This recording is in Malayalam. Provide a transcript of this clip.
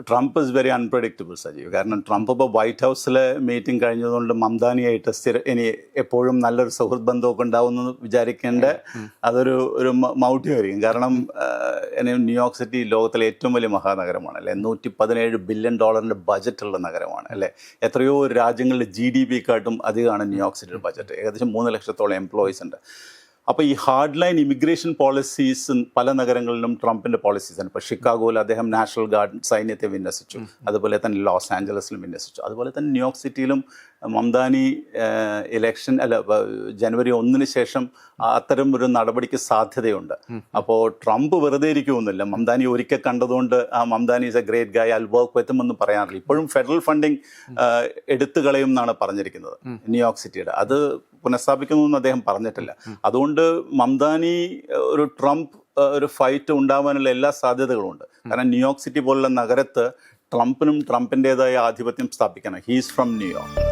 Trump is very unpredictable Sajeev. കാരണം ട്രംപ് ഇപ്പോൾ വൈറ്റ് ഹൗസിലെ മീറ്റിംഗ് കഴിഞ്ഞതുകൊണ്ട് മംദാനിയായിട്ട് ഇനി എപ്പോഴും നല്ലൊരു സുഹൃത്ത് ബന്ധമൊക്കെ ഉണ്ടാവുമെന്ന് വിചാരിക്കേണ്ട അതൊരു മൗഢ്യമായിരിക്കും. കാരണം ന്യൂയോർക്ക് സിറ്റി ലോകത്തിലെ ഏറ്റവും വലിയ മഹാനഗരമാണ് അല്ലേ. $117 ബില്യൺ ബജറ്റുള്ള നഗരമാണ് അല്ലേ. എത്രയോ രാജ്യങ്ങളുടെ GDP-ക്കാട്ടും അധികമാണ് ന്യൂയോർക്ക് സിറ്റിയുടെ ബജറ്റ്. ഏകദേശം 3 ലക്ഷത്തോളം എംപ്ലോയീസ് ഉണ്ട്. അപ്പോൾ ഈ ഹാർഡ് ലൈൻ ഇമിഗ്രേഷൻ പോളിസീസ് പല നഗരങ്ങളിലും ട്രംപിൻ്റെ പോളിസീസാണ്. ഇപ്പോൾ ഷിക്കാഗോയിൽ അദ്ദേഹം നാഷണൽ ഗാർഡ് സൈന്യത്തെ വിന്യസിച്ചു, അതുപോലെ തന്നെ ലോസ് ആഞ്ചലസിലും വിന്യസിച്ചു, അതുപോലെ തന്നെ ന്യൂയോർക്ക് സിറ്റിയിലും മംദാനി ഇലക്ഷൻ ജനുവരി 1 ശേഷം അത്തരം ഒരു നടപടിക്ക് സാധ്യതയുണ്ട്. അപ്പോൾ ട്രംപ് വെറുതെ ഇരിക്കുമെന്നില്ല. മംദാനി ഒരിക്കൽ കണ്ടതുകൊണ്ട് Mamdani is a great guy, I work with എന്നും പറയാറില്ല. ഇപ്പോഴും ഫെഡറൽ ഫണ്ടിങ് എടുത്തു കളയും എന്നാണ് പറഞ്ഞിരിക്കുന്നത് ന്യൂയോർക്ക് സിറ്റിയുടെ. അത് പുനഃസ്ഥാപിക്കുന്നതെന്ന് അദ്ദേഹം പറഞ്ഞിട്ടില്ല. അതുകൊണ്ട് മംദാനി ഒരു ട്രംപ് ഒരു ഫൈറ്റ് ഉണ്ടാവാനുള്ള എല്ലാ സാധ്യതകളുമുണ്ട്. കാരണം ന്യൂയോർക്ക് സിറ്റി പോലുള്ള നഗരത്ത് ട്രംപിനും ട്രംപിൻ്റെതായ ആധിപത്യം സ്ഥാപിക്കണം. He's from New York.